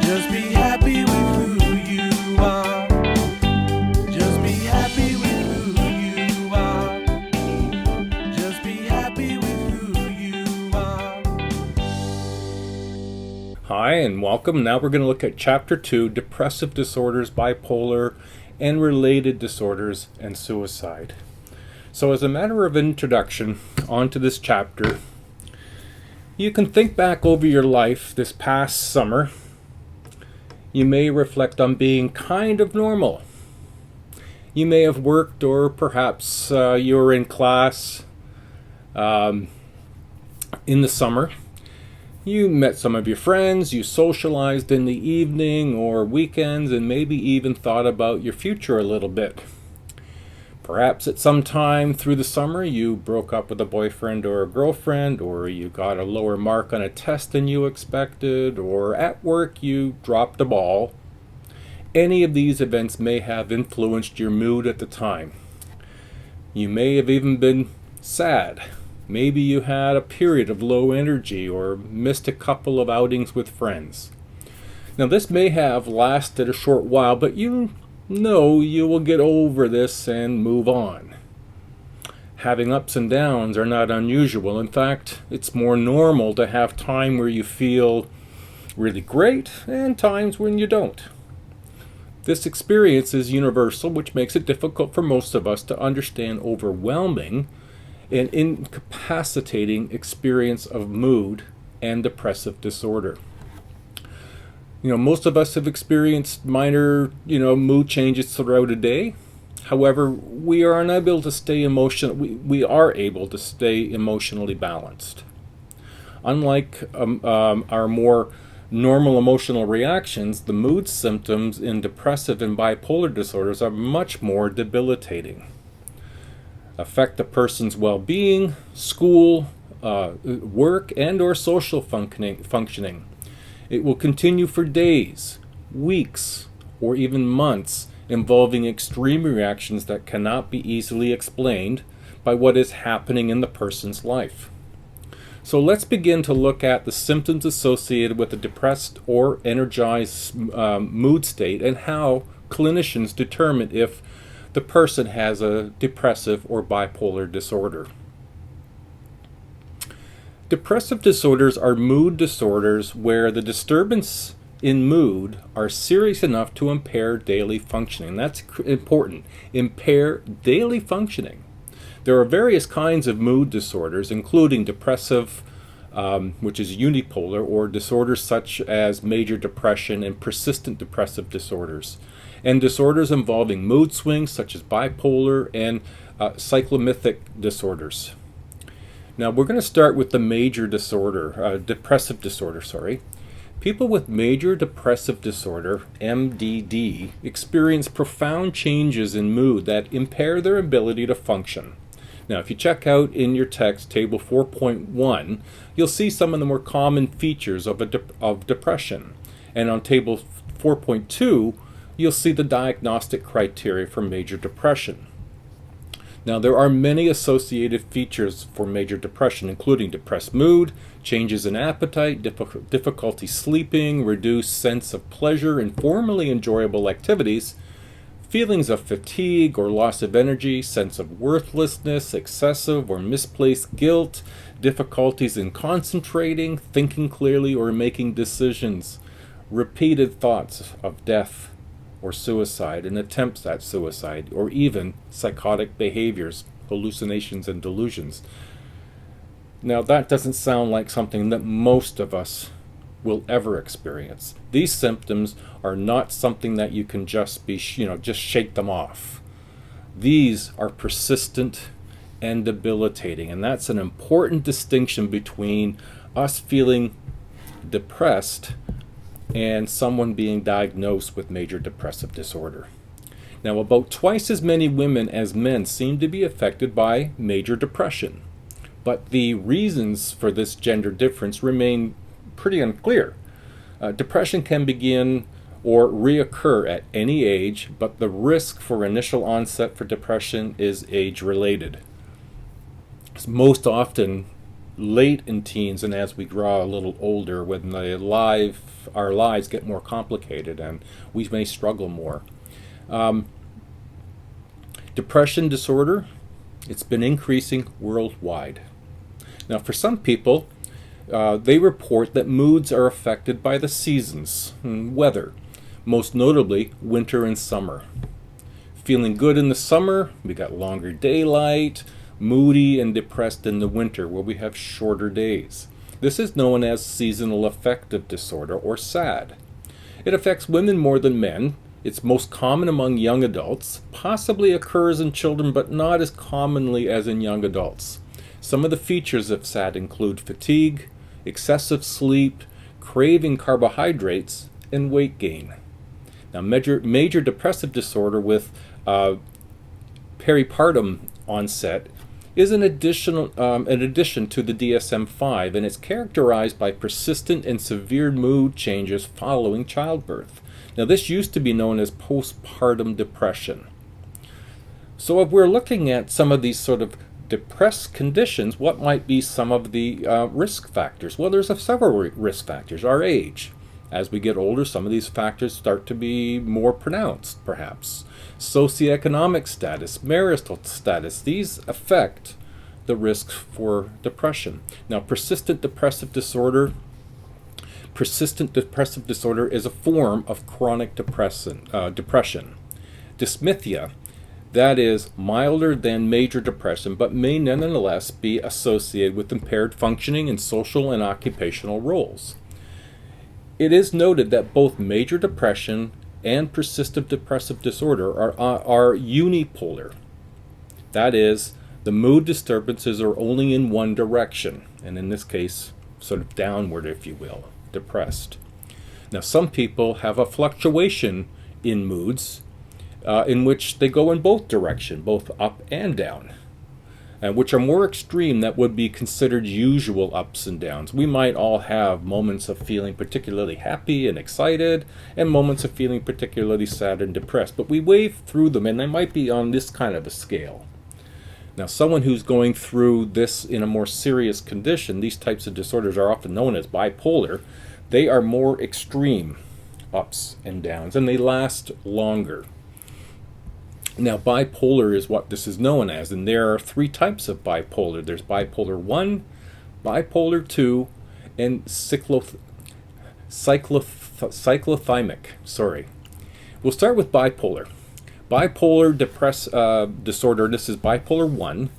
Just be happy with who you are. Just be happy with who you are. Just be happy with who you are. Hi and welcome. Now we're going to look at Chapter 2, Depressive Disorders, Bipolar, and Related Disorders and Suicide. So as a matter of introduction onto this chapter, you can think back over your life this past summer. You may reflect on being kind of normal. You may have worked, or perhaps you were in class in the summer. You met some of your friends, you socialized in the evening or weekends, and maybe even thought about your future a little bit. Perhaps at some time through the summer you broke up with a boyfriend or a girlfriend, or you got a lower mark on a test than you expected, or at work you dropped a ball. Any of these events may have influenced your mood at the time. You may have even been sad. Maybe you had a period of low energy or missed a couple of outings with friends. Now this may have lasted a short while, but you know you will get over this and move on. Having ups and downs are not unusual. In fact, it's more normal to have time where you feel really great and times when you don't. This experience is universal, which makes it difficult for most of us to understand overwhelming and incapacitating experience of mood and depressive disorder. Most of us have experienced minor, mood changes throughout a day. However, we are unable to stay we are able to stay emotionally balanced. Unlike our more normal emotional reactions, the mood symptoms in depressive and bipolar disorders are much more debilitating. Affect a person's well-being, school, work, and or social functioning. It will continue for days, weeks, or even months, involving extreme reactions that cannot be easily explained by what is happening in the person's life. So let's begin to look at the symptoms associated with a depressed or energized mood state and how clinicians determine if the person has a depressive or bipolar disorder. Depressive disorders are mood disorders where the disturbance in mood are serious enough to impair daily functioning. That's important. Impair daily functioning. There are various kinds of mood disorders, including depressive, which is unipolar, or disorders such as major depression and persistent depressive disorders, and disorders involving mood swings such as bipolar and cyclomithic disorders. Now we're going to start with the major depressive disorder. People with major depressive disorder, MDD, experience profound changes in mood that impair their ability to function. Now if you check out in your text, table 4.1, you'll see some of the more common features of depression. And on table 4.2, you'll see the diagnostic criteria for major depression. Now, there are many associated features for major depression, including depressed mood, changes in appetite, difficulty sleeping, reduced sense of pleasure in formerly enjoyable activities, feelings of fatigue or loss of energy, sense of worthlessness, excessive or misplaced guilt, difficulties in concentrating, thinking clearly, or making decisions, repeated thoughts of death or suicide, and attempts at suicide, or even psychotic behaviors, hallucinations, and delusions. Now that doesn't sound like something that most of us will ever experience. These symptoms are not something that you can just shake them off. These are persistent and debilitating, and that's an important distinction between us feeling depressed and someone being diagnosed with major depressive disorder. Now, about twice as many women as men seem to be affected by major depression, but the reasons for this gender difference remain pretty unclear. Depression can begin or reoccur at any age, but the risk for initial onset for depression is age-related. Most often, late in teens and as we grow a little older, when our lives get more complicated and we may struggle more. Depression disorder, it's been increasing worldwide. Now, for some people, they report that moods are affected by the seasons and weather, most notably winter and summer. Feeling good in the summer, we got longer daylight, moody and depressed in the winter where we have shorter days. This is known as seasonal affective disorder, or SAD. It affects women more than men. It's most common among young adults, possibly occurs in children, but not as commonly as in young adults. Some of the features of SAD include fatigue, excessive sleep, craving carbohydrates, and weight gain. Now, major depressive disorder with peripartum onset is an addition to the DSM-5, and it's characterized by persistent and severe mood changes following childbirth. Now, this used to be known as postpartum depression. So if we're looking at some of these sort of depressed conditions, what might be some of the risk factors? Well, there's several risk factors. Our age. As we get older, some of these factors start to be more pronounced, perhaps. Socioeconomic status, marital status, these affect the risk for depression. Now, persistent depressive disorder is a form of chronic depression. Dysmethia, that is milder than major depression, but may nonetheless be associated with impaired functioning in social and occupational roles. It is noted that both major depression and persistent depressive disorder are unipolar. That is, the mood disturbances are only in one direction, and in this case, sort of downward, if you will, depressed. Now, some people have a fluctuation in moods in which they go in both directions, both up and down, which are more extreme that would be considered usual ups and downs. We might all have moments of feeling particularly happy and excited and moments of feeling particularly sad and depressed, but we wave through them, and they might be on this kind of a scale. Now, someone who's going through this in a more serious condition, these types of disorders are often known as bipolar. They are more extreme ups and downs, and they last longer. Now, bipolar is what this is known as, and there are three types of bipolar. There's bipolar 1, bipolar 2, and cyclothymic. We'll start with bipolar. Bipolar disorder, this is bipolar 1,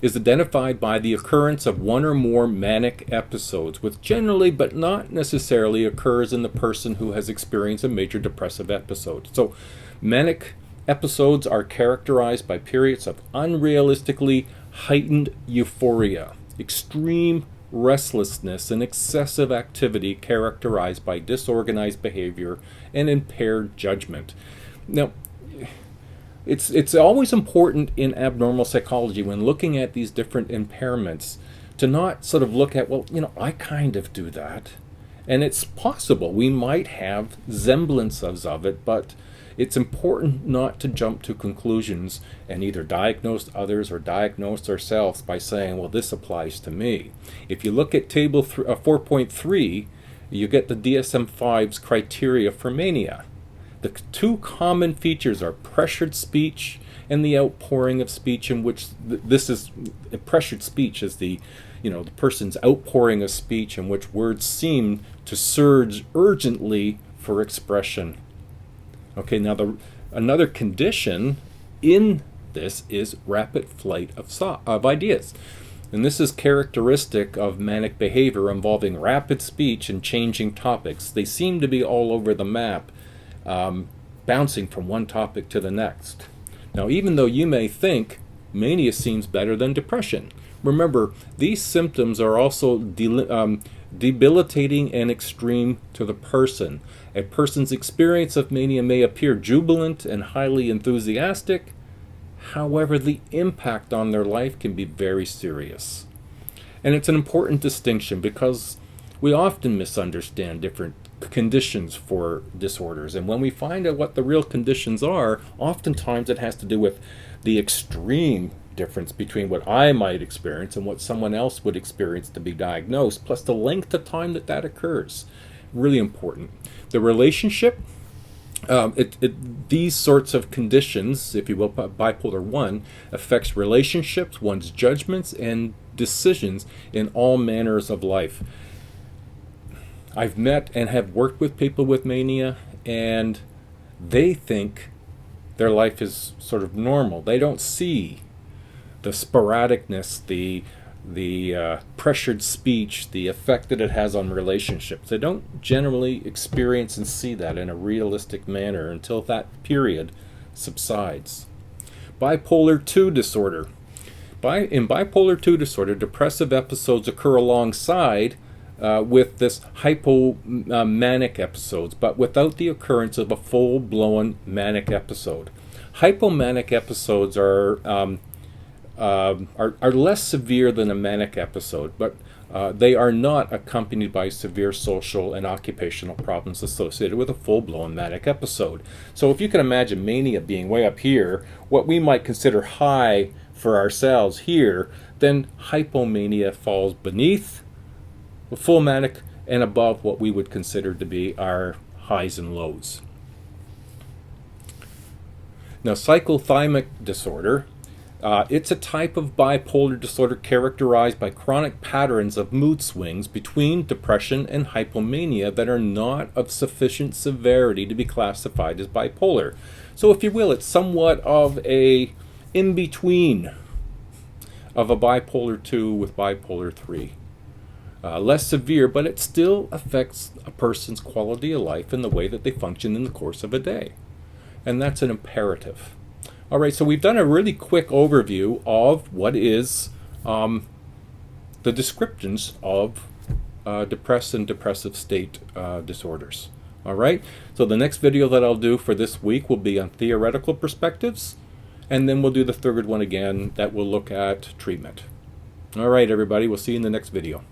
is identified by the occurrence of one or more manic episodes, which generally but not necessarily occurs in the person who has experienced a major depressive episode. So, manic episodes are characterized by periods of unrealistically heightened euphoria, extreme restlessness, and excessive activity characterized by disorganized behavior and impaired judgment. Now, it's always important in abnormal psychology when looking at these different impairments to not sort of look at, well, I kind of do that. And it's possible we might have semblances of it, but it's important not to jump to conclusions and either diagnose others or diagnose ourselves by saying, well, this applies to me. If you look at table 4.3, you get the DSM-5's criteria for mania. The two common features are pressured speech and the outpouring of speech, in which this is pressured speech is the person's outpouring of speech in which words seem to surge urgently for expression. Okay, now another condition in this is rapid flight of ideas. And this is characteristic of manic behavior involving rapid speech and changing topics. They seem to be all over the map, bouncing from one topic to the next. Now, even though you may think mania seems better than depression, remember, these symptoms are also debilitating and extreme to the person. A person's experience of mania may appear jubilant and highly enthusiastic. However, the impact on their life can be very serious. And it's an important distinction because we often misunderstand different conditions for disorders. And when we find out what the real conditions are, oftentimes it has to do with the extreme difference between what I might experience and what someone else would experience to be diagnosed, plus the length of time that that occurs. Really important. The relationship, these sorts of conditions, if you will, bipolar 1, affects relationships, one's judgments, and decisions in all manners of life. I've met and have worked with people with mania, and they think their life is sort of normal. They don't see the sporadicness, the pressured speech, the effect that it has on relationships. They don't generally experience and see that in a realistic manner until that period subsides. Bipolar 2 disorder. In bipolar 2 disorder, depressive episodes occur alongside with this hypomanic episodes, but without the occurrence of a full-blown manic episode. Hypomanic episodes are less severe than a manic episode, but they are not accompanied by severe social and occupational problems associated with a full-blown manic episode. So if you can imagine mania being way up here, what we might consider high for ourselves here, then hypomania falls beneath the full manic and above what we would consider to be our highs and lows. Now, cyclothymic disorder, it's a type of bipolar disorder characterized by chronic patterns of mood swings between depression and hypomania that are not of sufficient severity to be classified as bipolar. So if you will, it's somewhat of a in-between of a bipolar 2 with bipolar 3. Less severe, but it still affects a person's quality of life and the way that they function in the course of a day. And that's an imperative. All right, so we've done a really quick overview of what is the descriptions of depressed and depressive state disorders. All right, so the next video that I'll do for this week will be on theoretical perspectives, and then we'll do the third one again that will look at treatment. All right, everybody, we'll see you in the next video.